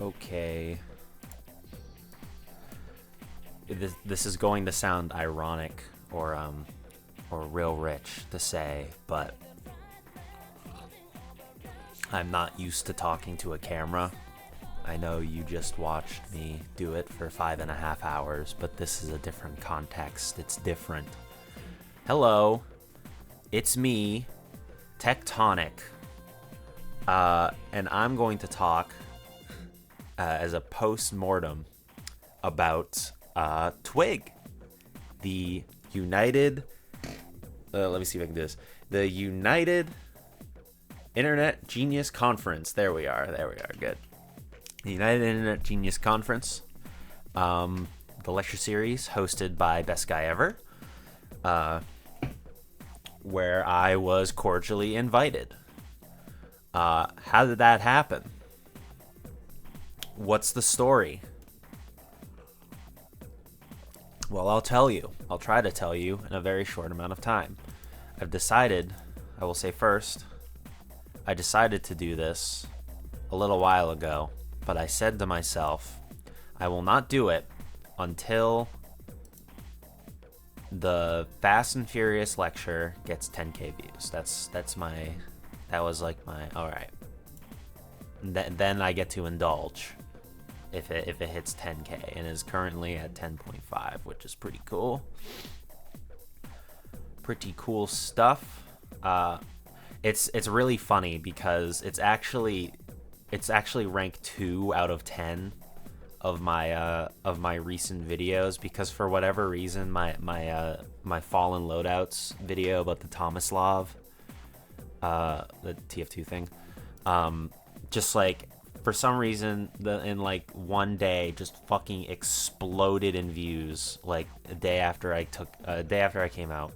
Okay. This is going to sound ironic or real rich to say, but I'm not used to talking to a camera. I know you just watched me do it for 5.5 hours, but this is a different context. It's different. Hello, it's me, Tectonic, and I'm going to talk as a post-mortem about TWIG, the United, let me see if I can do this, the United Internet Genius Conference. There we are, good. The United Internet Genius Conference, the lecture series hosted by Best Guy Ever, where I was cordially invited. How did that happen? What's the story? Well, I'll tell you. I'll try to tell you in a very short amount of time. I've decided, I will say first, I decided to do this a little while ago, but I said to myself, I will not do it until the Fast and Furious lecture gets 10K views. That was like my, all right. Then I get to indulge if it hits 10K, and is currently at 10.5, which is pretty cool. Pretty cool stuff. It's really funny because it's actually ranked 2 out of 10 of my recent videos, because for whatever reason my Fallen Loadouts video about the Tomislav, the TF2 thing, just like for some reason in like one day just fucking exploded in views, like a day after I came out,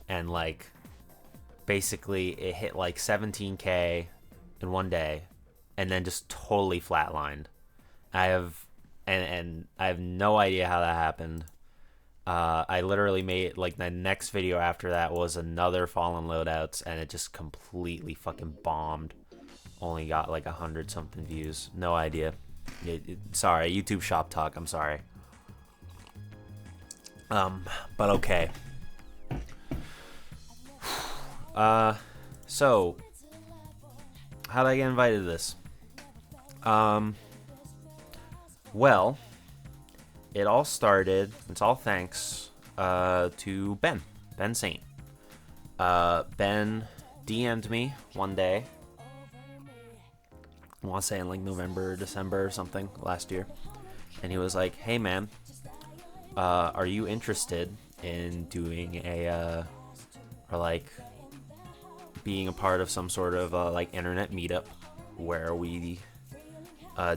and like basically it hit like 17K in one day and then just totally flatlined. I have no idea how that happened. I literally made, like, the next video after that was another Fallen Loadouts, and it just completely fucking bombed. Only got like 100 something views. No idea. Sorry, YouTube shop talk. I'm sorry. But okay. So how did I get invited to this? Well, it all started, it's all thanks to Ben Saint. Ben DM'd me one day, I want to say in like November, December or something last year, and he was like, hey man, are you interested in doing or like being a part of some sort of like internet meetup where we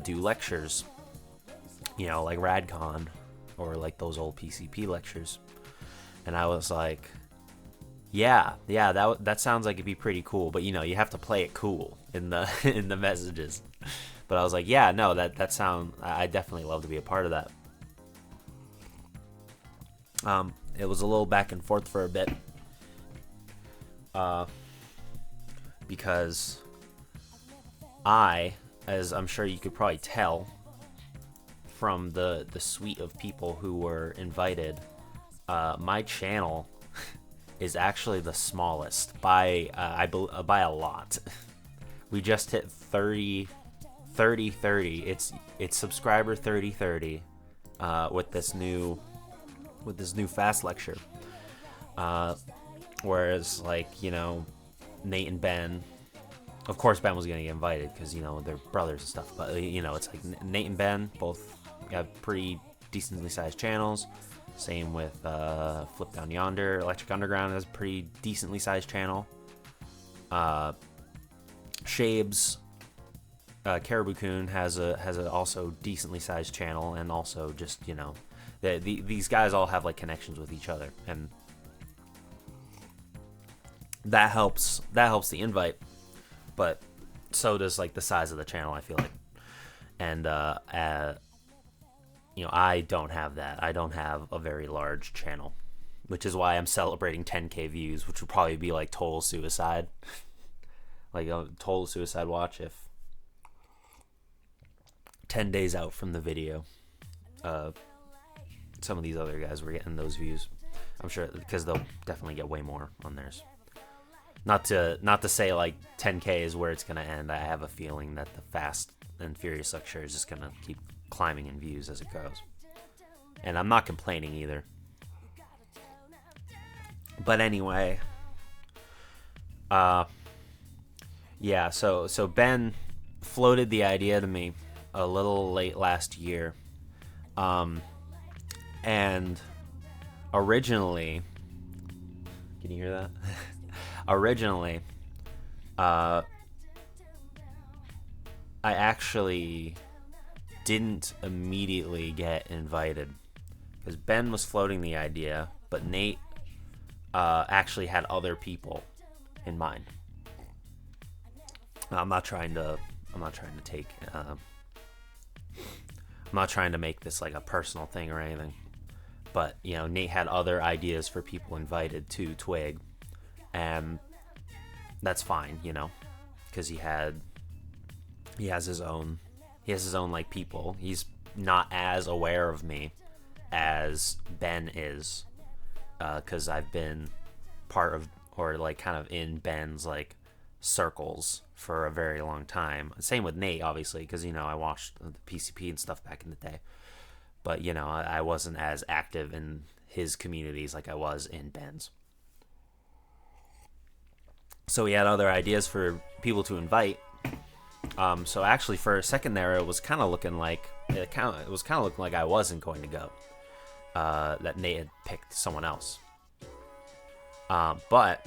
do lectures, you know, like RadCon or like those old PCP lectures. And I was like, yeah, that sounds like it'd be pretty cool, but you know, you have to play it cool in the in the messages. But I was like, yeah, no, I definitely love to be a part of that. It was a little back and forth for a bit, because as I'm sure you could probably tell from the suite of people who were invited, my channel is actually the smallest by a lot. We just hit 30. It's subscriber 30 with this new fast lecture. Whereas, like, you know, Nate and Ben, of course Ben was gonna get invited because, you know, they're brothers and stuff, but you know, it's like Nate and Ben both have pretty decently sized channels. Same with Flip Down Yonder. Electric Underground has a pretty decently sized channel. Shabes, Caribou Coon has a also decently sized channel, and also just, you know, these guys all have like connections with each other, and that helps the invite, but so does like the size of the channel, I feel like. And you know, I don't have that. I don't have a very large channel, which is why I'm celebrating 10K views, which would probably be like total suicide. Like a total suicide watch if 10 days out from the video. Some of these other guys were getting those views. I'm sure because they'll definitely get way more on theirs. Not to say like 10K is where it's gonna end. I have a feeling that the Fast and Furious lecture is just gonna keep climbing in views as it goes, and I'm not complaining either. But anyway, yeah. So Ben floated the idea to me a little late last year, and originally, can you hear that? Originally, I actually didn't immediately get invited because Ben was floating the idea, but Nate actually had other people in mind. I'm not trying to make this like a personal thing or anything, but you know, Nate had other ideas for people invited to Twig, and that's fine, you know, because he has his own like people. He's not as aware of me as Ben is, because I've been part of, or like kind of in Ben's like circles for a very long time. Same with Nate, obviously, because you know, I watched the PCP and stuff back in the day, but you know, I wasn't as active in his communities like I was in Ben's. So he had other ideas for people to invite. So actually, for a second there, it was kind of looking like I wasn't going to go. That Nate had picked someone else. But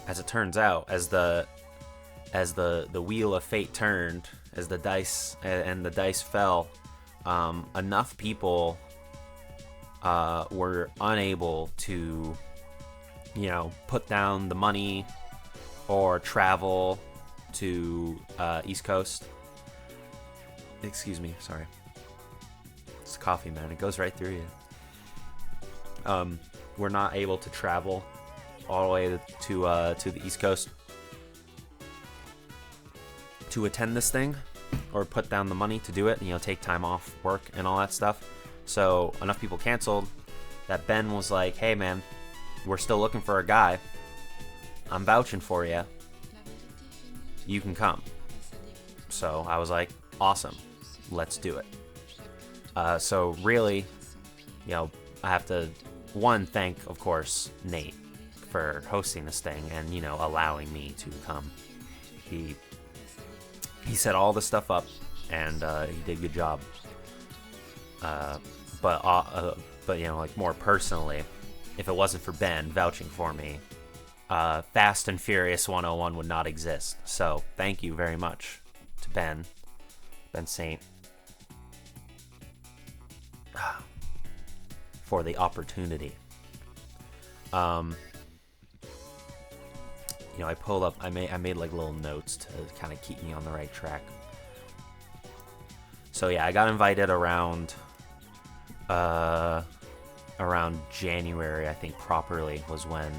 as it turns out, as the wheel of fate turned, as the dice and the dice fell, enough people were unable to, you know, put down the money or travel to East Coast. Excuse me, sorry. It's coffee, man. It goes right through you. We're not able to travel all the way to the East Coast to attend this thing or put down the money to do it, you know, take time off work and all that stuff. So enough people canceled that Ben was like, hey man, we're still looking for a guy. I'm vouching for you. You can come. So I was like, awesome, let's do it. So really, you know, I have to thank, of course, Nate for hosting this thing and, you know, allowing me to come. He set all the stuff up and he did a good job. But you know, like more personally, if it wasn't for Ben vouching for me, Fast and Furious 101 would not exist. So thank you very much to Ben Saint, for the opportunity. You know, I made like little notes to kind of keep me on the right track. So yeah, I got invited around January, I think properly was when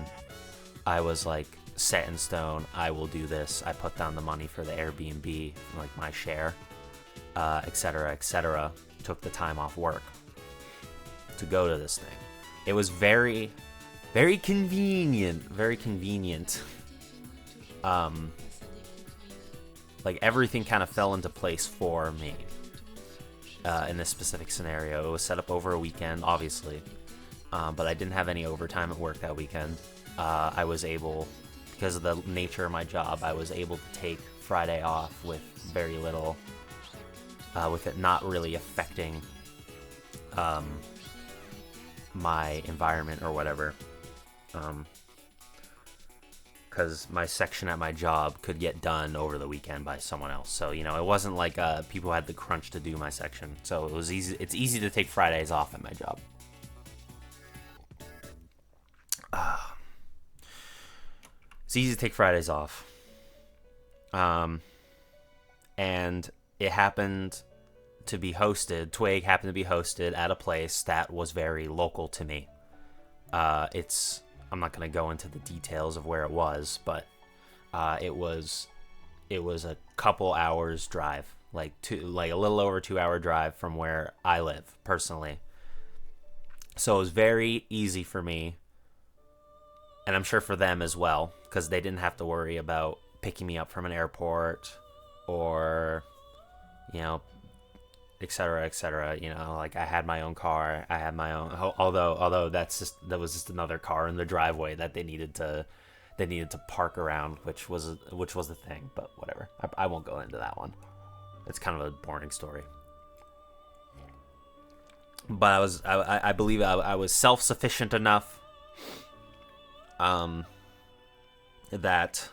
I was like set in stone. I will do this. I put down the money for the Airbnb, like my share, etc., etc. Took the time off work to go to this thing. It was very, very convenient. Very convenient. Like everything kind of fell into place for me in this specific scenario. It was set up over a weekend, obviously, but I didn't have any overtime at work that weekend. I was able, because of the nature of my job, I was able to take Friday off with very little, with it not really affecting my environment or whatever. Because my section at my job could get done over the weekend by someone else. So, you know, it wasn't like people had the crunch to do my section. So it was easy. It's easy to take Fridays off at my job. It's easy to take Fridays off. And it happened to be hosted. Twig happened to be hosted at a place that was very local to me. I'm not going to go into the details of where it was, but it was it was a couple hours drive, like a little over 2 hour drive from where I live personally. So it was very easy for me, and I'm sure for them as well, because they didn't have to worry about picking me up from an airport or, you know, et cetera, et cetera. You know, like I had my own car, I had my own. Although that was just another car in the driveway that they needed to park around, which was the thing. But whatever, I won't go into that one. It's kind of a boring story. But I believe I was self-sufficient enough that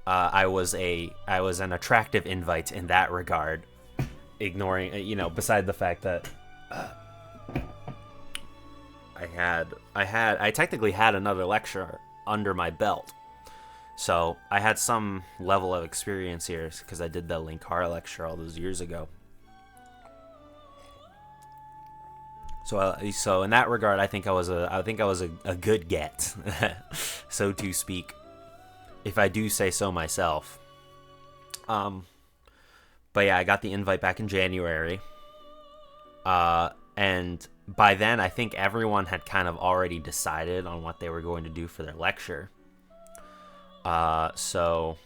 I was an attractive invite in that regard, ignoring, beside the fact that I technically had another lecture under my belt. So I had some level of experience here because I did the Linkara lecture all those years ago. So in that regard, I think I was a good get, so to speak, if I do say so myself. But yeah, I got the invite back in January, and by then I think everyone had kind of already decided on what they were going to do for their lecture. So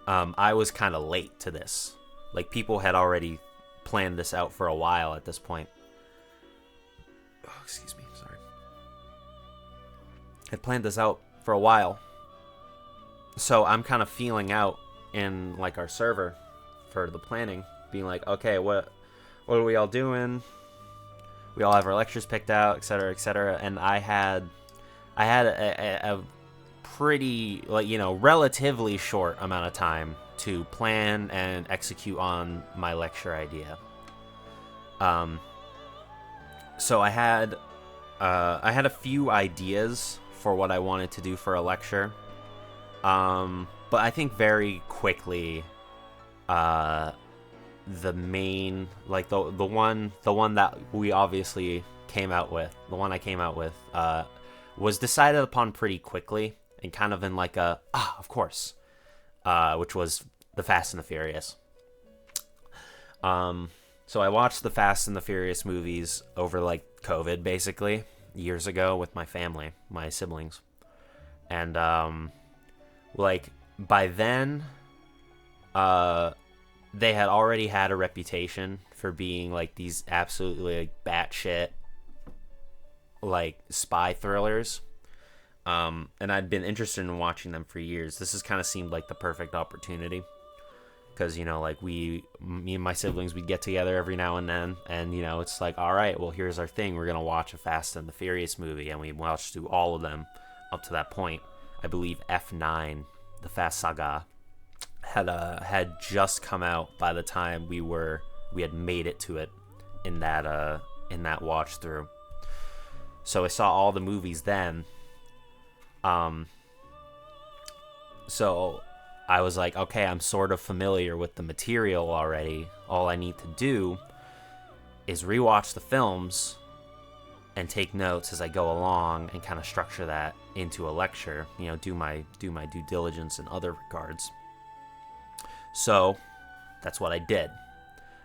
I was kind of late to this. Like, people had already planned this out for a while at this point. Oh, excuse me, sorry. Had planned this out for a while. So I'm kind of feeling out in, like, our server for the planning, being like, okay, what are we all doing? We all have our lectures picked out, etc., etc. And I had a pretty, like, relatively short amount of time to plan and execute on my lecture idea. So I had a few ideas for what I wanted to do for a lecture. But I think very quickly, the main, like, the one that we obviously came out with, the one I came out with, was decided upon pretty quickly, and kind of in like of course, which was the Fast and the Furious. So I watched the Fast and the Furious movies over, like, COVID, basically, years ago with my family, my siblings. And, like, by then, they had already had a reputation for being, like, these absolutely, like, batshit, like, spy thrillers. And I'd been interested in watching them for years. This has kind of seemed like the perfect opportunity. Because, like, me and my siblings, we'd get together every now and then. And, it's like, all right, well, here's our thing. We're going to watch a Fast and the Furious movie. And we watched through all of them up to that point. I believe F9, the Fast Saga, had just come out by the time we had made it to it in that watch through. So I saw all the movies then. So I was like, okay, I'm sort of familiar with the material already. All I need to do is rewatch the films and take notes as I go along and kind of structure that into a lecture, do my due diligence in other regards. So that's what I did.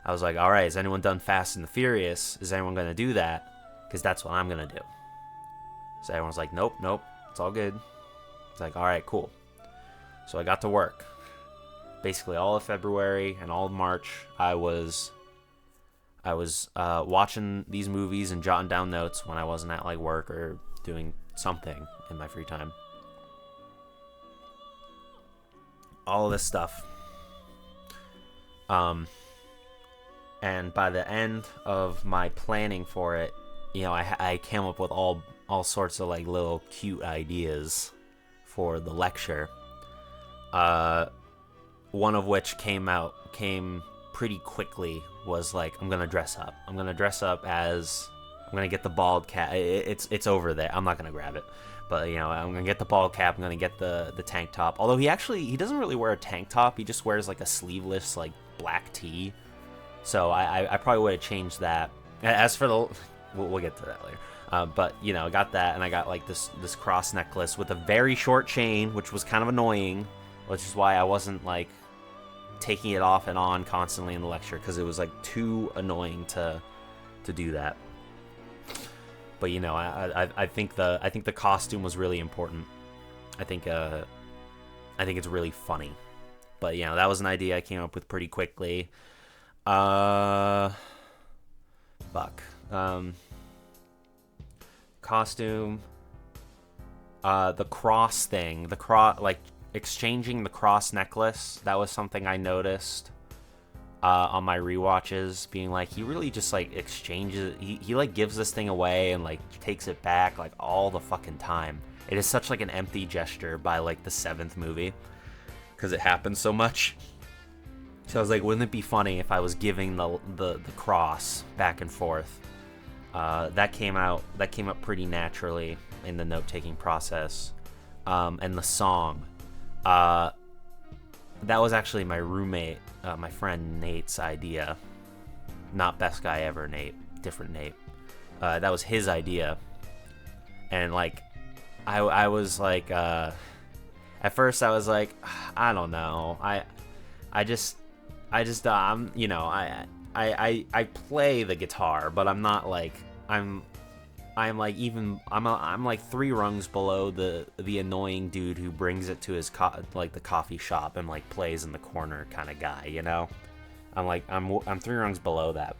I was like, all right, has anyone done Fast and the Furious? Is anyone going to do that? Because that's what I'm going to do. So everyone's like, nope, it's all good. It's like, all right, cool. So I got to work. Basically all of February and all of March, I was watching these movies and jotting down notes when I wasn't at, like, work or doing something in my free time. All of this stuff. And by the end of my planning for it, I came up with all sorts of, like, little cute ideas for the lecture. One of which came pretty quickly, was like, I'm gonna dress up. I'm gonna get the bald cap. It's over there. I'm not gonna grab it, but I'm gonna get the bald cap. I'm gonna get the tank top. Although he doesn't really wear a tank top. He just wears, like, a sleeveless, like, black tee. So I probably would have changed that. As for the, we'll get to that later. But I got that, and I got, like, this cross necklace with a very short chain, which was kind of annoying. which is why I wasn't like taking it off and on constantly in the lecture, because it was like too annoying to do that. But you know, I think the costume was really important. I think it's really funny. But you know, that was an idea I came up with pretty quickly. Fuck. Costume. The cross thing, like exchanging the cross necklace. That was something I noticed on my rewatches, being like, he really just like exchanges. He like gives this thing away and like takes it back like all the fucking time. It is such like an empty gesture by like the 7th movie, because it happens so much. So I was like, wouldn't it be funny if I was giving the cross back and forth? That came up pretty naturally in the note-taking process. And the song, that was actually my roommate, my friend Nate's idea. Not best guy ever Nate, different Nate. That was his idea. And like, I was like, at first I was like, I don't know, I just you know, I play the guitar, but I'm not like, I'm like 3 rungs below the annoying dude who brings it to his like the coffee shop and like plays in the corner kind of guy, you know. I'm 3 rungs below that.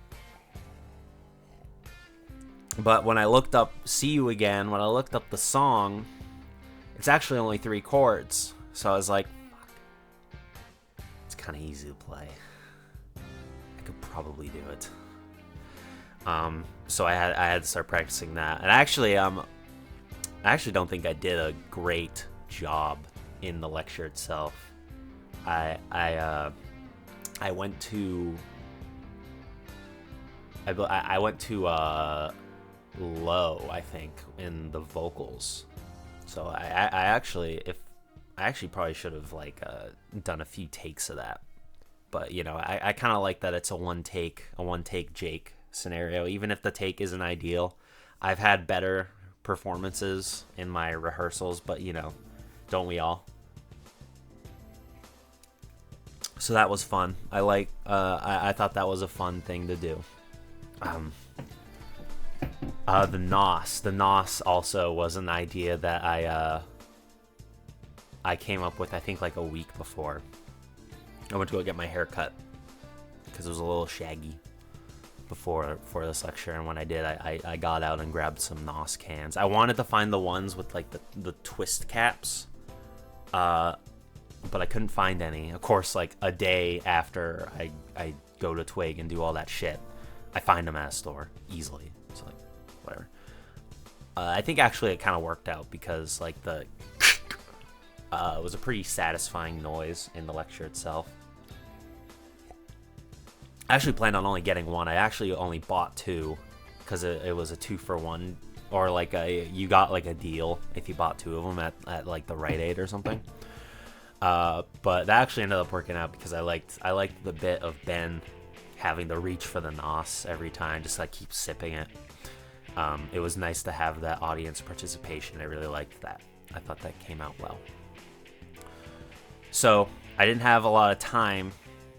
But when I looked up "See You Again," when I looked up the song, it's actually only 3 chords. So I was like, fuck, it's kind of easy to play. I could probably do it. So I had to start practicing that. And I actually don't think I did a great job in the lecture itself. I went to low, I think, in the vocals. So I actually probably should have like done a few takes of that. But you know, I kind of like that it's a one take Jake scenario, even if the take isn't ideal. I've had better performances in my rehearsals, but you know, don't we all? So that was fun. I thought that was a fun thing to do. The NOS also was an idea that I came up with, I think, like a week before. I went to go get my hair cut because it was a little shaggy before this lecture, and when I did, I got out and grabbed some NOS cans. I wanted to find the ones with like the twist caps, but I couldn't find any. Of course, like a day after I go to Twig and do all that shit, I find them at a store easily. It's like, whatever. I think actually it kind of worked out because like it was a pretty satisfying noise in the lecture itself. I actually planned on only getting one. I actually only bought 2 because it was a 2-for-1, or like you got like a deal if you bought 2 of them at like the Rite Aid or something. But that actually ended up working out because I liked the bit of Ben having to reach for the NOS every time, just like keep sipping it. It was nice to have that audience participation. I really liked that. I thought that came out well. So I didn't have a lot of time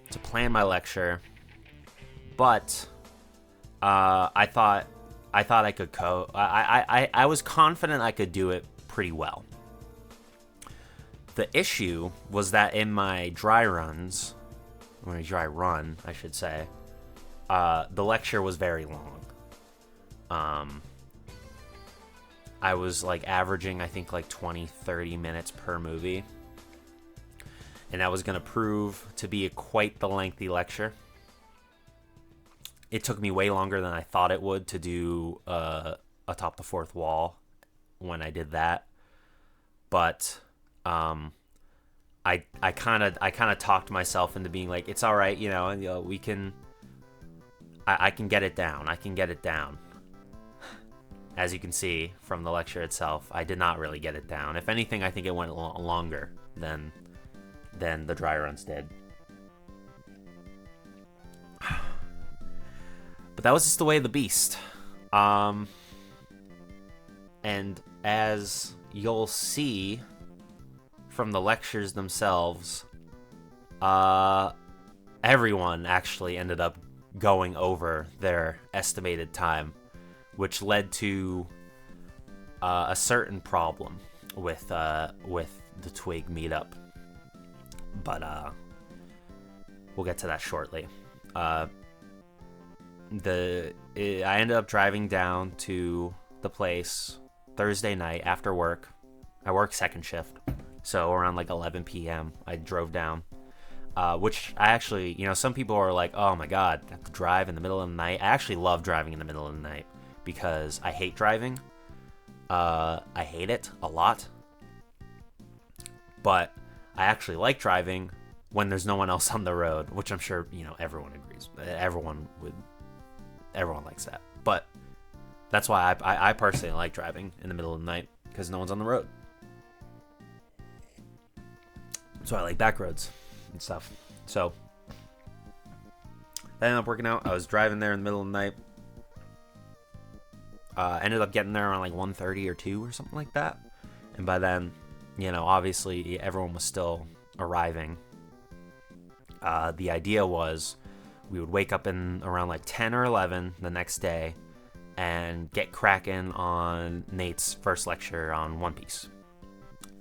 to plan my lecture, but I thought I could I was confident I could do it pretty well. The issue was that in my dry run, I should say, the lecture was very long. I was like averaging, I think, like 20-30 minutes per movie. And that was going to prove to be quite the lengthy lecture. It took me way longer than I thought it would to do Atop the Fourth Wall when I did that. But I kind of talked myself into being like, it's all right, you know, we can. I can get it down. As you can see from the lecture itself, I did not really get it down. If anything, I think it went longer than the dry runs did. But that was just the way of the beast. And as you'll see from the lectures themselves, everyone actually ended up going over their estimated time, which led to a certain problem with the Twig meetup. But we'll get to that shortly. I ended up driving down to the place Thursday night after work. I work second shift, so around like 11 p.m. I drove down, which I actually, some people are like, oh my god, I have to drive in the middle of the night. I actually love driving in the middle of the night because I hate driving. I hate it a lot, but I actually like driving when there's no one else on the road, which I'm sure, everyone agrees. Everyone likes that. But that's why I personally like driving in the middle of the night, because no one's on the road. So I like back roads and stuff. So that ended up working out. I was driving there in the middle of the night. Ended up getting there around like 1:30 or 2 or something like that. And by then, obviously everyone was still arriving. The idea was we would wake up in around like 10 or 11 the next day and get cracking on Nate's first lecture on One Piece.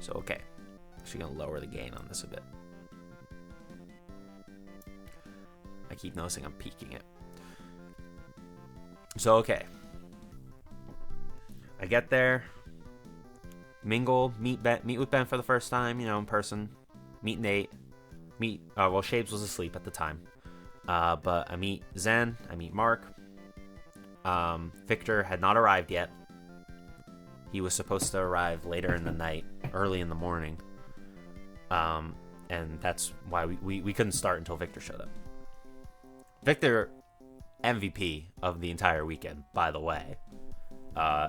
So, okay. Actually going to lower the gain on this a bit. I keep noticing I'm peaking it. So, okay. I get there, mingle, meet with Ben for the first time, in person, meet Nate, Shapes was asleep at the time, but I meet Zen, I meet Mark. Victor had not arrived yet. He was supposed to arrive later in the night, early in the morning, and that's why we couldn't start until Victor showed up. Victor, MVP of the entire weekend, by the way.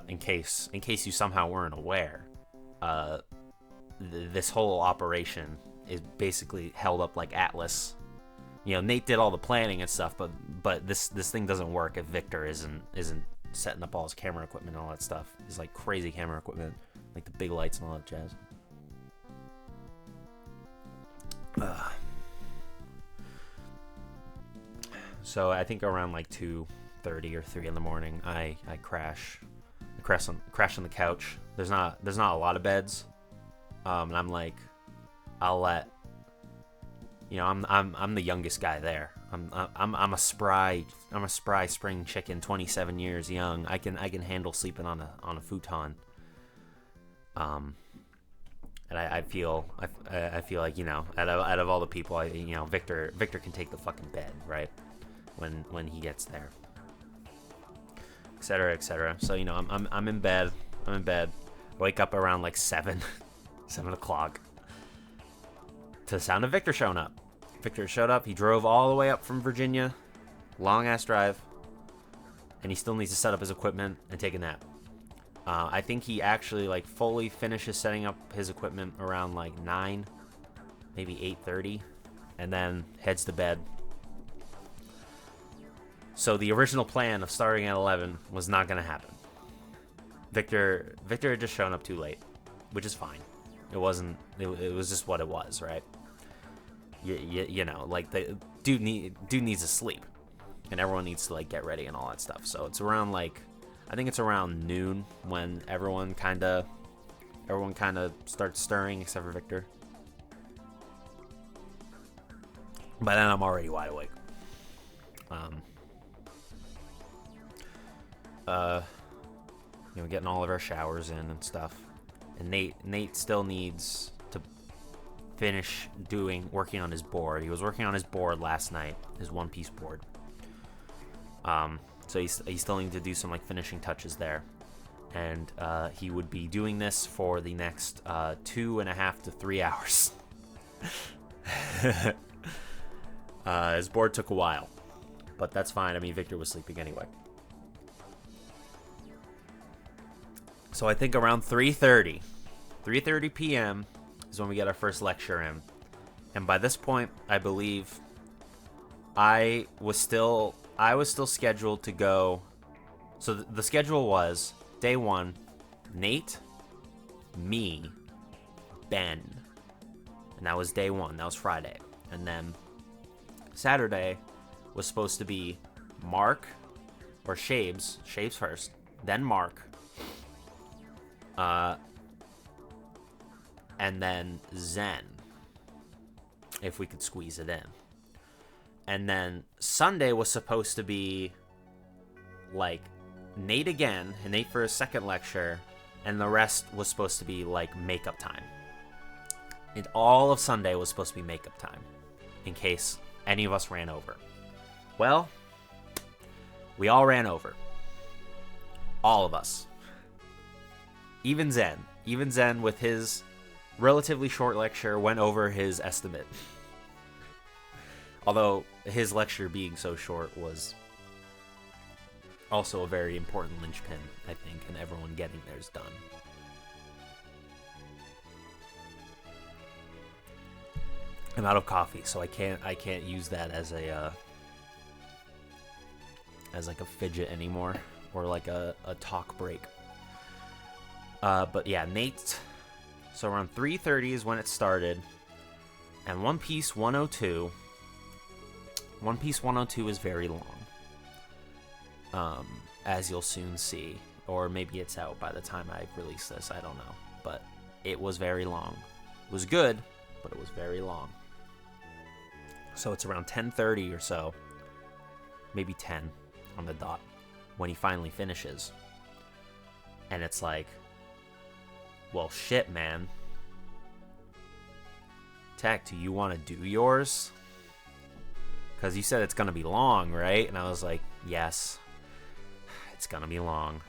In case you somehow weren't aware, this whole operation is basically held up like Atlas. Nate did all the planning and stuff, but this thing doesn't work if Victor isn't setting up all his camera equipment and all that stuff. His like crazy camera equipment, like the big lights and all that jazz. So I think around like 2:30 or 3 in the morning, I crash on the couch. There's not a lot of beds, and I'm like, I'll let I'm the youngest guy there. I'm a spry spring chicken, 27 years young. I can handle sleeping on a futon. And I feel like out of all the people, Victor can take the fucking bed, right, when he gets there, etc., etc. So I'm in bed. Wake up around like 7 o'clock to the sound of Victor showing up. Victor showed up. He drove all the way up from Virginia, long ass drive, and he still needs to set up his equipment and take a nap. I think he actually like fully finishes setting up his equipment around like 9, maybe 8:30, and then heads to bed. So the original plan of starting at 11 was not going to happen. Victor had just shown up too late, which is fine. It was just what it was, right? Like the dude needs to sleep, and everyone needs to like get ready and all that stuff. So it's around like, I think it's around noon when everyone kind of starts stirring except for Victor. By then I'm already wide awake. Getting all of our showers in and stuff. And Nate still needs to finish working on his board. He was working on his board last night, his One Piece board. So he still needs to do some like finishing touches there. And he would be doing this for the next 2.5 to 3 hours. His board took a while, but that's fine. I mean, Victor was sleeping anyway. So I think around 3:30 p.m. is when we get our first lecture in. And by this point, I believe I was still scheduled to go. So the schedule was day 1, Nate, me, Ben, And that was day 1. That was Friday. And then Saturday was supposed to be Mark or Shabes first, then Mark, and then Zen, if we could squeeze it in. And then Sunday was supposed to be like Nate again, and Nate for his second lecture, and the rest was supposed to be like makeup time. And all of Sunday was supposed to be makeup time, in case any of us ran over. Well, we all ran over. All of us. Even Zen. Even Zen, with his relatively short lecture, went over his estimate. Although his lecture being so short was also a very important linchpin, I think, in everyone getting theirs done. I'm out of coffee, so I can't use that as a as like a fidget anymore, or like a talk break. But yeah, Nate. So around 3:30 is when it started, and One Piece 102. One Piece 102 is very long, as you'll soon see, or maybe it's out by the time I release this. I don't know, but it was very long. It was good, but it was very long. So it's around 10:30 or so, maybe 10 on the dot, when he finally finishes. And it's like, well, shit, man. Tech, do you want to do yours? Because you said it's going to be long, right? And I was like, yes, it's going to be long.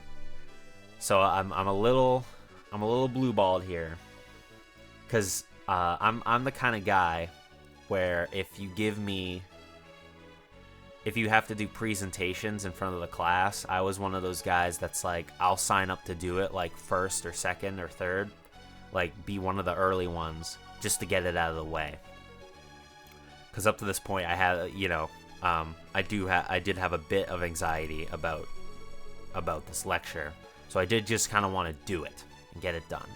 So I'm a little blue-balled here. Because I'm the kind of guy where if you have to do presentations in front of the class, I was one of those guys that's like, I'll sign up to do it like first or second or third, like be one of the early ones just to get it out of the way. Because up to this point, I had, I did have a bit of anxiety about this lecture, so I did just kind of want to do it and get it done.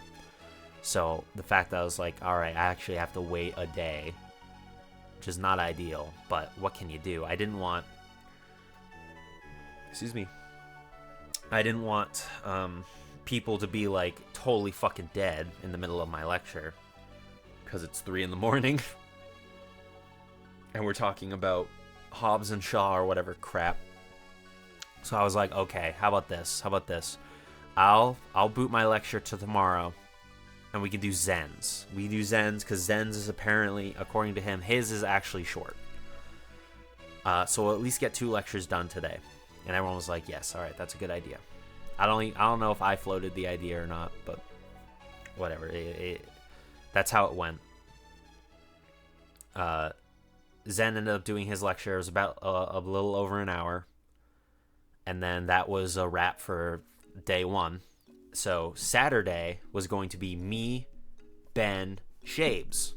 So the fact that I was like, all right, I actually have to wait a day, which is not ideal, but what can you do? I didn't want people to be like totally fucking dead in the middle of my lecture because it's 3 a.m. and we're talking about Hobbs and Shaw or whatever crap. So I was like, okay, how about this? I'll boot my lecture to tomorrow, and we can do Zen's. We do Zen's because Zen's is apparently, according to him, his is actually short. So we'll at least get 2 lectures done today. And everyone was like, yes, all right, that's a good idea. I don't know if I floated the idea or not, but whatever. That's how it went. Zen ended up doing his lecture. It was about a little over an hour. And then that was a wrap for day 1. So Saturday was going to be me, Ben, Shabes.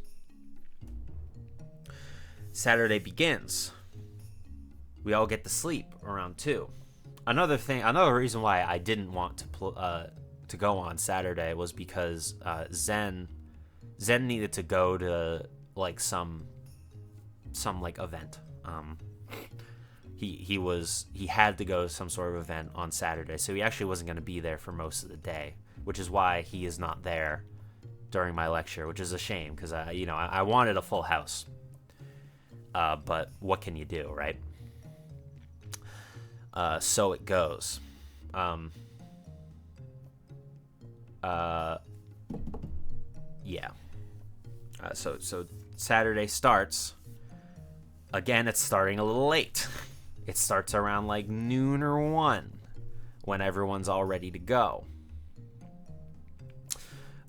Saturday begins. We all get to sleep around 2. Another reason why I didn't want to go on Saturday was because Zen needed to go to like some like event. He had to go to some sort of event on Saturday, so he actually wasn't going to be there for most of the day, which is why he is not there during my lecture, which is a shame because I wanted a full house. But what can you do, right? So it goes. Yeah. So Saturday starts. Again, it's starting a little late. It starts around like noon or 1 when everyone's all ready to go.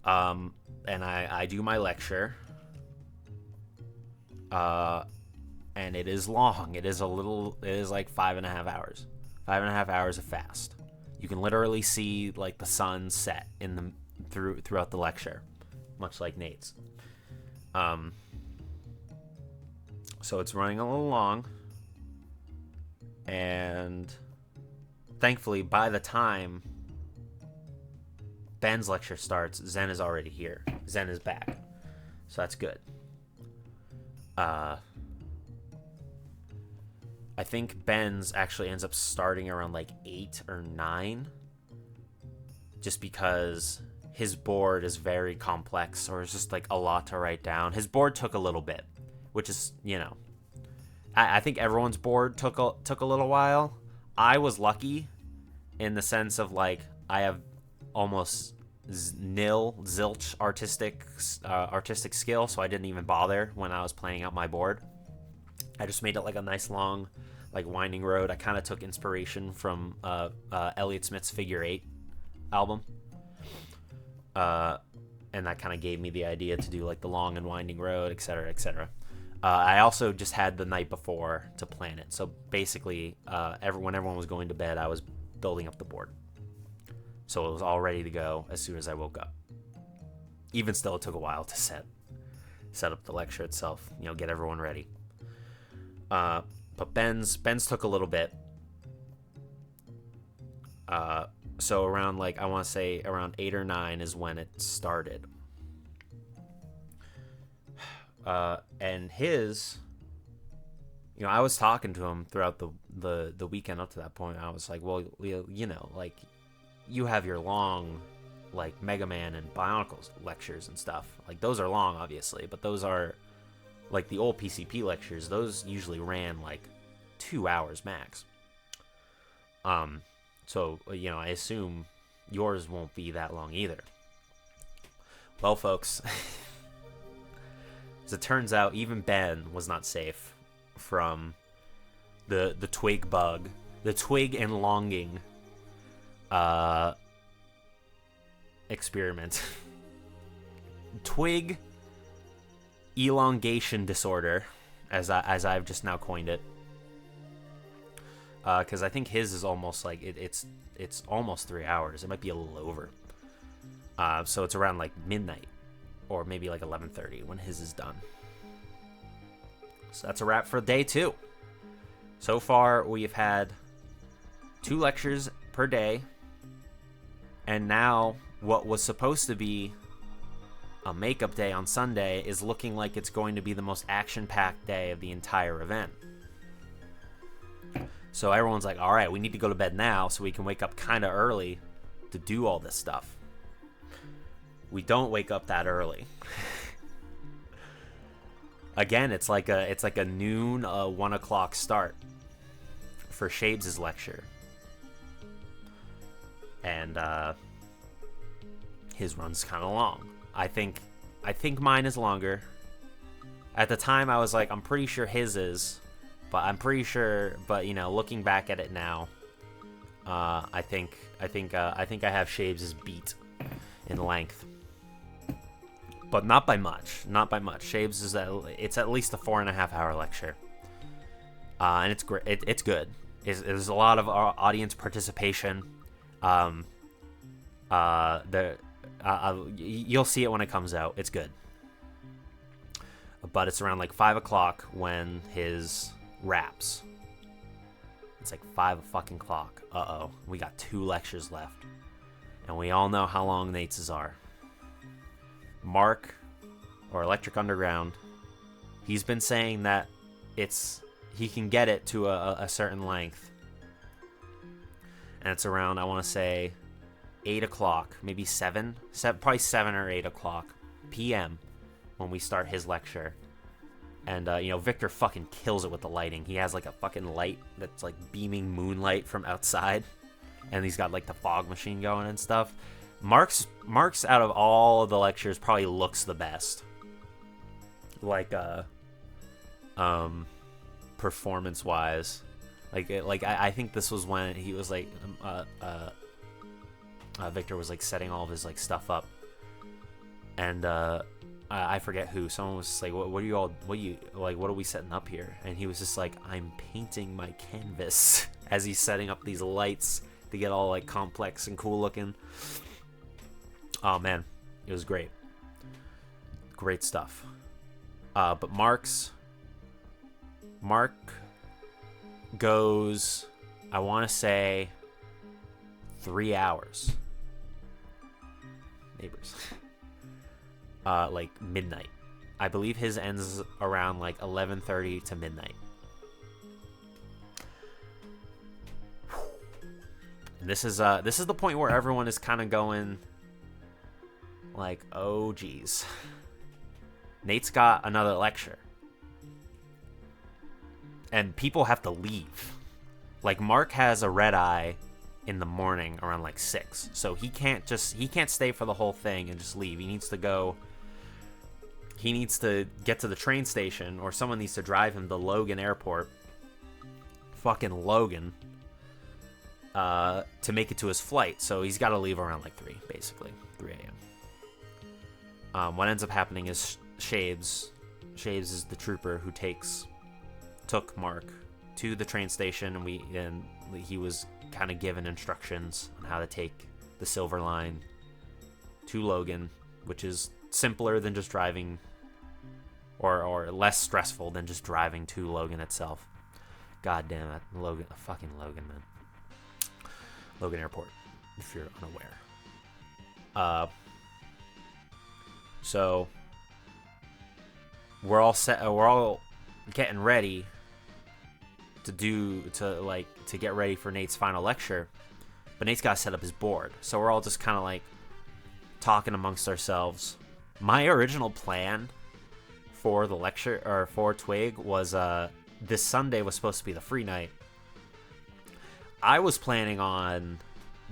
And I do my lecture. And it is long. It is like 5.5 hours. 5.5 hours of fast. You can literally see like the sun set throughout the lecture, much like Nate's. So it's running a little long, and thankfully by the time Ben's lecture starts, Zen is already here. Zen is back. So that's good. I think Ben's actually ends up starting around like 8 or 9, just because his board is very complex, or it's just like a lot to write down. His board took a little bit, which is, I think everyone's board took a little while. I was lucky in the sense of like I have almost zilch artistic skill, so I didn't even bother when I was planning out my board. I just made it like a nice long like winding road. I kind of took inspiration from Elliott Smith's Figure 8 album, and that kind of gave me the idea to do like the long and winding road, etc., etc. I also just had the night before to plan it, so basically when everyone was going to bed, I was building up the board, so it was all ready to go as soon as I woke up. Even still, it took a while to set up the lecture itself, get everyone ready. But Ben's took a little bit. So around like, I want to say around 8 or 9 is when it started. And his, I was talking to him throughout the weekend up to that point. I was like, well, like you have your long, like Mega Man and Bionicles lectures and stuff. Like those are long, obviously, but those are like the old PCP lectures. Those usually ran like 2 hours max. So, I assume yours won't be that long either. Well, folks, as it turns out, even Ben was not safe from the twig bug, the twig and longing experiment. Twig elongation disorder, as I've just now coined it. Because I think his is almost like it's almost 3 hours. It might be a little over. So it's around like midnight, or maybe like 11:30 when his is done. So that's a wrap for day 2. So far, we've had 2 lectures per day, and now what was supposed to be a makeup day on Sunday is looking like it's going to be the most action-packed day of the entire event. So everyone's like, all right, we need to go to bed now so we can wake up kind of early to do all this stuff. We don't wake up that early. Again, it's like a noon, 1 o'clock start for Shabes' lecture. And his run's kind of long. I think mine is longer. At the time, I was like, I'm pretty sure his is. But I'm pretty sure, looking back at it now, I think I have Shabes' beat in length, but not by much. Not by much. Shabes it's at least a 4.5 hour lecture, and it's great. It's good. There's a lot of audience participation. You'll see it when it comes out. It's good, but it's around like 5 o'clock when his wraps. It's like 5 fucking o'clock. We got 2 lectures left, and we all know how long Nate's are. Mark, or Electric Underground, he's been saying that he can get it to a certain length, and it's around, I want to say, 8 o'clock, maybe 7, probably 7 or 8 o'clock p.m. when we start his lecture. And, Victor fucking kills it with the lighting. He has, like, a fucking light that's, like, beaming moonlight from outside. And he's got, like, the fog machine going and stuff. Mark's out of all of the lectures, probably looks the best. Like, performance-wise. I think this was when he was, like, Victor was, like, setting all of his, like, stuff up. And, I forget who. Someone was just like, what are we setting up here? And he was just like, I'm painting my canvas as he's setting up these lights to get all like complex and cool looking. Oh man, it was great. Great stuff. But Mark goes, I want to say 3 hours. Neighbors. Like midnight. I believe his ends around like 11:30 to midnight. And this is the point where everyone is kind of going like, oh geez, Nate's got another lecture, and people have to leave. Like, Mark has a red eye in the morning around like 6, so he can't stay for the whole thing and just leave. He needs to go. He needs to get to the train station, or someone needs to drive him to Logan Airport. Fucking Logan. To make it to his flight. So he's got to leave around like 3, basically. 3 a.m. What ends up happening is Shaves is the trooper who took Mark to the train station, and he was kind of given instructions on how to take the Silver Line to Logan, which is simpler than just driving, or less stressful than just driving to Logan itself. God damn it, fucking Logan, man. Logan Airport, if you're unaware. So we're all set. We're all getting ready to get ready for Nate's final lecture, but Nate's got to set up his board. So we're all just kind of like talking amongst ourselves. My original plan for the lecture, or for Twig, was this Sunday was supposed to be the free night. I was planning on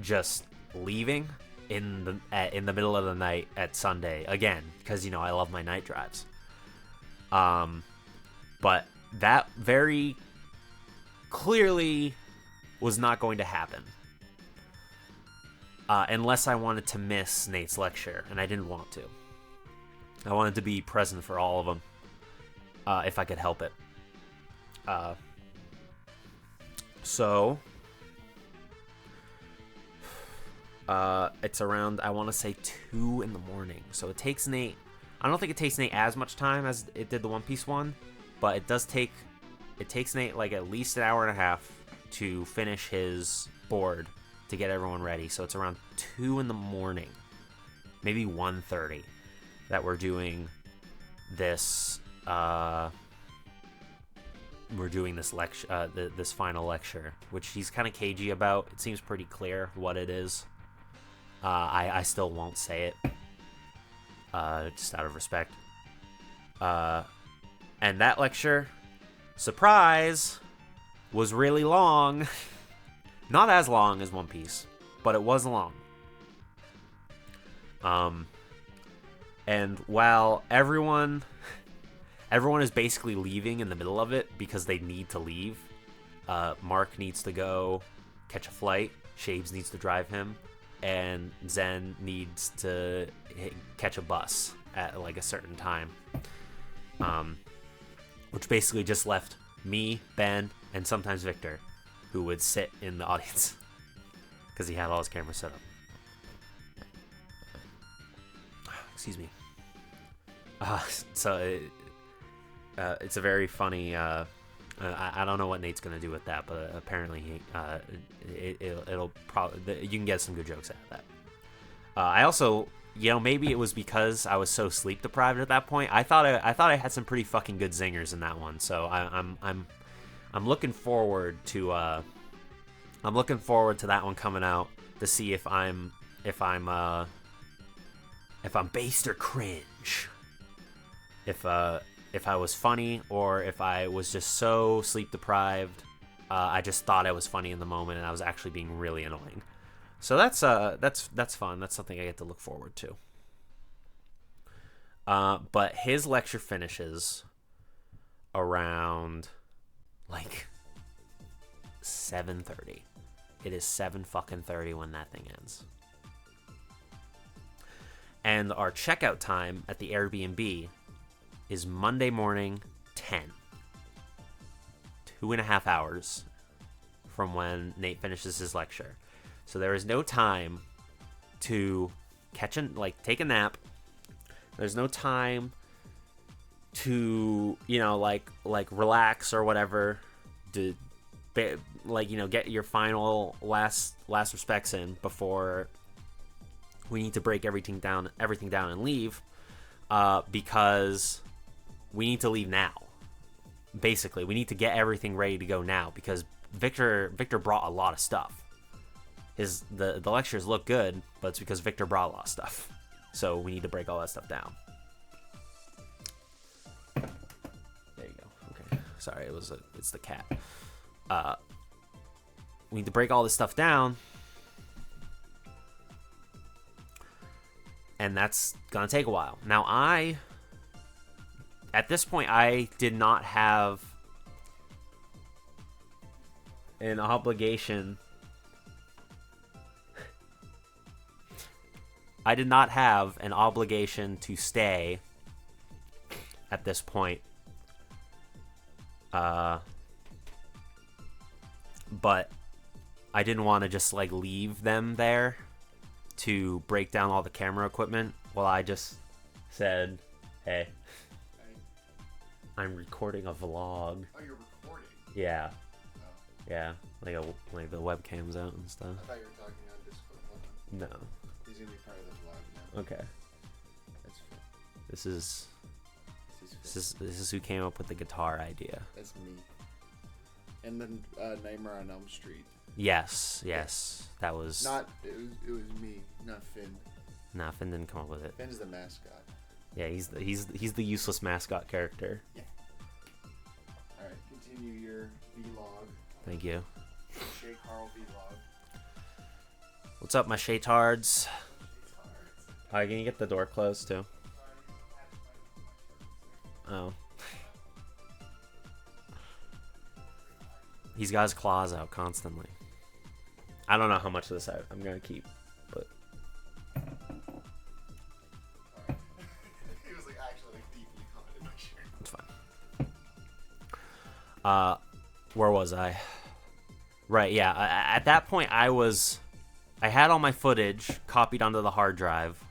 just leaving in the middle of the night at Sunday again, because I love my night drives. But that very clearly was not going to happen, unless I wanted to miss Nate's lecture, and I didn't want to. I wanted to be present for all of them, if I could help it. So it's around, I want to say, 2 in the morning. So it takes Nate, I don't think it takes Nate as much time as it did the One Piece one, but it takes Nate like at least an hour and a half to finish his board to get everyone ready. So it's around 2 in the morning, maybe 1:30, that we're doing this lecture, this final lecture, which he's kind of cagey about. It seems pretty clear what it is. I still won't say it, just out of respect. And that lecture, surprise, was really long. Not as long as One Piece, but it was long. And while everyone is basically leaving in the middle of it because they need to leave, Mark needs to go catch a flight, Shaves needs to drive him, and Zen needs to catch a bus at like a certain time, which basically just left me, Ben, and sometimes Victor, who would sit in the audience because he had all his cameras set up. Excuse me. So it's a very funny. I don't know what Nate's gonna do with that, but apparently it'll probably, you can get some good jokes out of that. I also, maybe it was because I was so sleep deprived at that point. I thought I had some pretty fucking good zingers in that one. So I'm looking forward to that one coming out, to see if I'm based or cringe. If I was funny, or if I was just so sleep deprived, I just thought I was funny in the moment and I was actually being really annoying. So that's fun. That's something I get to look forward to. But his lecture finishes around like 7:30. It is 7:30 when that thing ends. And our checkout time at the Airbnb is Monday morning, 10. 2.5 hours from when Nate finishes his lecture. So there is no time to take a nap. There's no time to, relax or whatever, to, get your final last respects in before we need to break everything down and leave, because we need to leave now. Basically, we need to get everything ready to go now because Victor brought a lot of stuff. The lectures look good, but it's because Victor brought a lot of stuff. So we need to break all that stuff down. There you go. Okay. Sorry, it's the cat. We need to break all this stuff down. And that's gonna take a while. Now at this point, I did not have an obligation. I did not have an obligation to stay at this point. But I didn't want to just like leave them there to break down all the camera equipment. Well, I just said, hey, I'm recording a vlog. Oh, you're recording? Yeah. Oh. Yeah. Like the webcam's out and stuff. I thought you were talking on Discord. No. He's gonna be part of the vlog now. Okay. That's fair. This is who came up with the guitar idea. That's me. And then Nightmare on Elm Street. Yes. That was It was me, not Finn. Nah, Finn didn't come up with it. Finn's the mascot. Yeah, he's the useless mascot character. Yeah. All right, continue your vlog. Thank you. Shay Carl vlog. What's up, my shaytards? Can you get the door closed too? Oh. He's got his claws out constantly. I don't know how much of this I'm gonna keep, but. He was like actually deeply caught in my shirt. It's fine. Where was I? Right, yeah. At that point, I had all my footage copied onto the hard drive,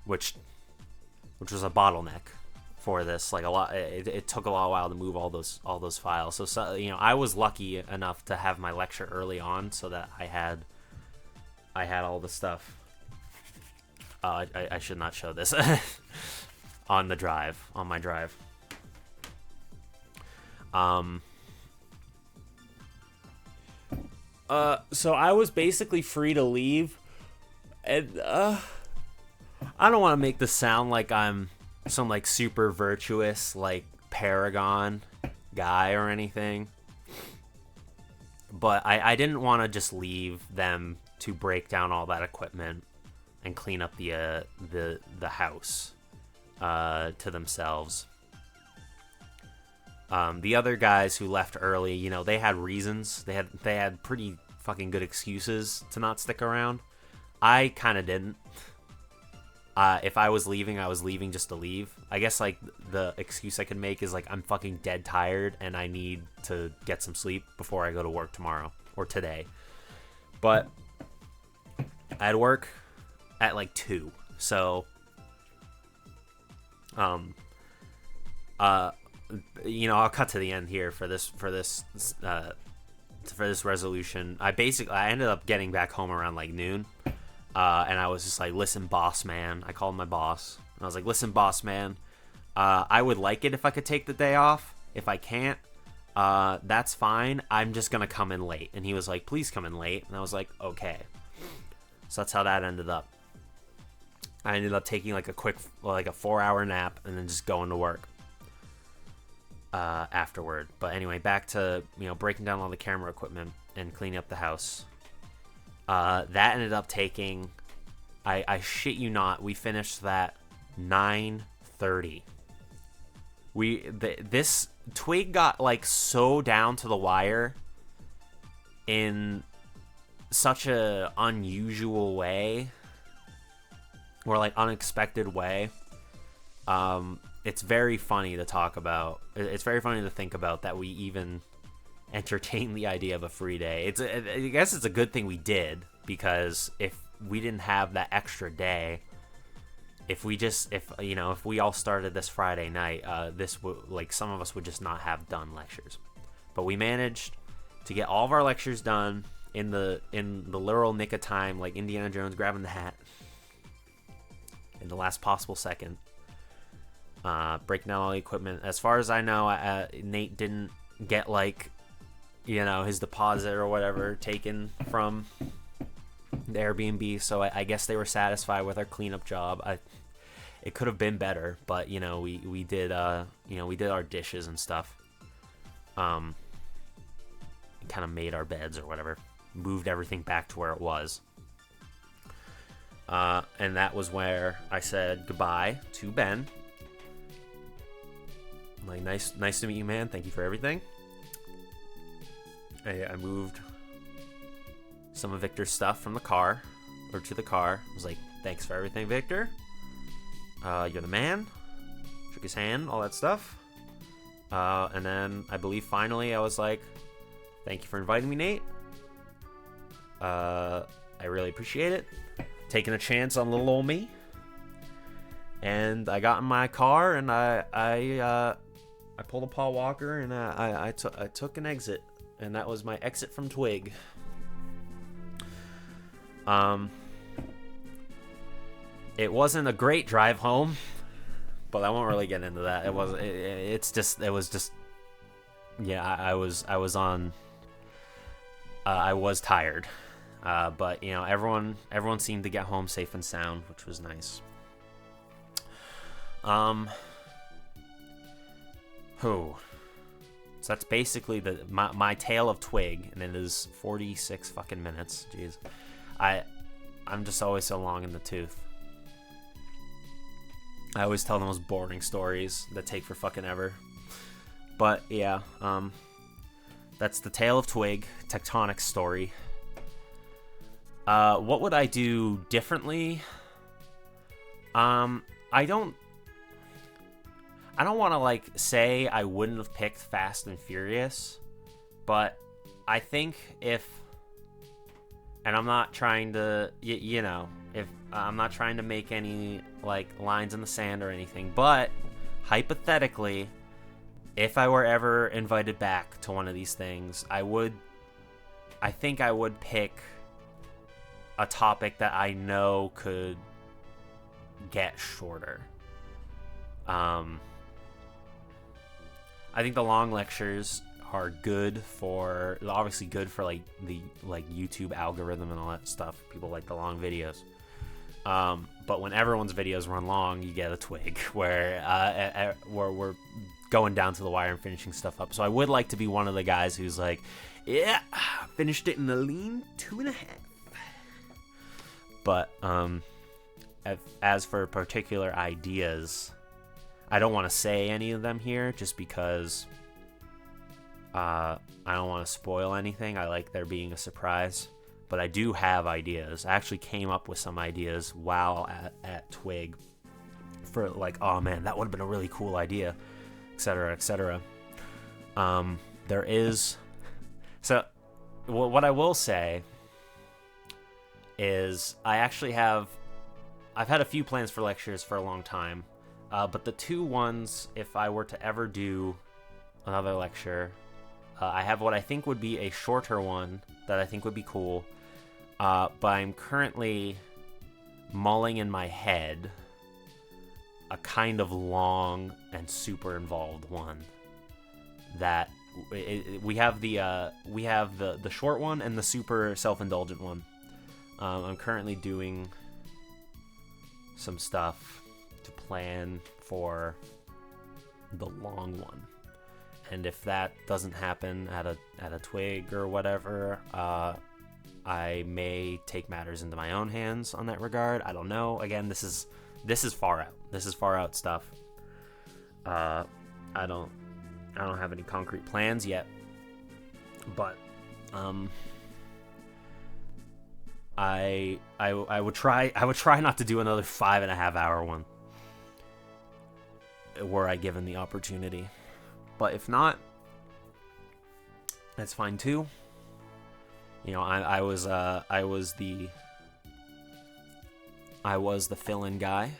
which was a bottleneck for this. Like a lot, it took a while to move all those files. So I was lucky enough to have my lecture early on, so that I had all the stuff. I should not show this on my drive. So I was basically free to leave, and I don't want to make this sound like I'm some like super virtuous like paragon guy or anything, but I didn't want to just leave them to break down all that equipment and clean up the house to themselves. The other guys who left early, they had reasons. They had pretty fucking good excuses to not stick around. I kind of didn't. If I was leaving just to leave. I guess like the excuse I could make is like I'm fucking dead tired and I need to get some sleep before I go to work tomorrow or today. But I had work at like 2, so I'll cut to the end here for this resolution. I ended up getting back home around like noon, and I was just like, listen, boss man. I called my boss, and I was like, listen, boss man. I would like it if I could take the day off. If I can't, that's fine. I'm just gonna come in late. And he was like, please come in late. And I was like, okay. So that's how that ended up. I ended up taking like a 4-hour nap and then just going to work afterward. But anyway, back to breaking down all the camera equipment and cleaning up the house. That ended up taking, I shit you not, we finished that 9:30. This Twig got like so down to the wire in such a unusual way, or like unexpected way. It's very funny to talk about. It's very funny to think about that we even entertain the idea of a free day. I guess it's a good thing we did, because if we didn't have that extra day, if we all started this Friday night, this would, like, some of us would just not have done lectures. But we managed to get all of our lectures done in the literal nick of time, like Indiana Jones grabbing the hat in the last possible second. breaking down all the equipment. As far as I know, Nate didn't get like, his deposit or whatever taken from the Airbnb, so I guess they were satisfied with our cleanup job. It could have been better, but we did we did our dishes and stuff. Kind of made our beds or whatever, moved everything back to where it was. And that was where I said goodbye to Ben. Like, nice to meet you, man. Thank you for everything. I moved some of Victor's stuff from the car, or to the car. I was like, thanks for everything, Victor. You're the man. Shook his hand, all that stuff. And then I believe finally I was like, thank you for inviting me, Nate. I really appreciate it. Taking a chance on little old me. And I got in my car and I pulled a Paul Walker and I took an exit. And that was my exit from Twig. It wasn't a great drive home, but I won't really get into that. I was tired. But everyone seemed to get home safe and sound, which was nice. So that's basically my tale of Twig, and it is 46 fucking minutes. Jeez. I'm just always so long in the tooth. I always tell the most boring stories that take for fucking ever. But yeah, that's the tale of Twig, Tectonic story. What would I do differently? I don't want to like say I wouldn't have picked Fast and Furious, but I think and I'm not trying to, if I'm not trying to make any like lines in the sand or anything, but hypothetically, if I were ever invited back to one of these things, I think I would pick a topic that I know could get shorter. I think the long lectures are obviously good for like the YouTube algorithm and all that stuff. People like the long videos. But when everyone's videos run long, you get a Twig where we're going down to the wire and finishing stuff up. So I would like to be one of the guys who's like, yeah, finished it in a lean 2.5. But as for particular ideas, I don't want to say any of them here just because I don't want to spoil anything. I like there being a surprise. But I do have ideas. I actually came up with some ideas while at Twig for like, oh man, that would have been a really cool idea, etc., etc. There is... So, what I will say is I've had a few plans for lectures for a long time. But the two ones, if I were to ever do another lecture, I have what I think would be a shorter one that I think would be cool. But I'm currently mulling in my head a kind of long and super involved one. That we have the short one and the super self-indulgent one. I'm currently doing some stuff to plan for the long one, and if that doesn't happen at a Twig or whatever, I may take matters into my own hands on that regard. I don't know. Again, this is far out. This is far out stuff. I don't have any concrete plans yet, but I would try not to do another 5.5 hour one were I given the opportunity. But if not, that's fine too. I was the fill-in guy,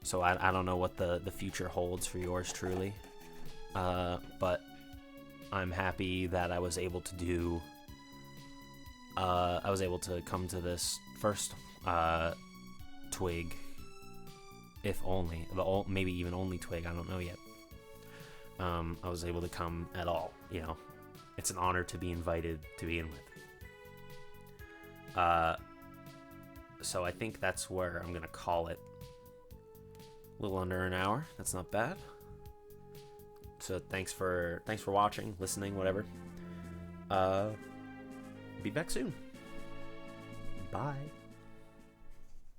so I don't know what the future holds for yours truly. But I'm happy that I was able to come to this first Twig if only maybe even only twig. I don't know yet. I was able to come at all. You know, it's an honor to be invited to begin with. So I think that's where I'm gonna call it. A little under an hour. That's not bad. So thanks for watching, listening, whatever. Be back soon. Bye.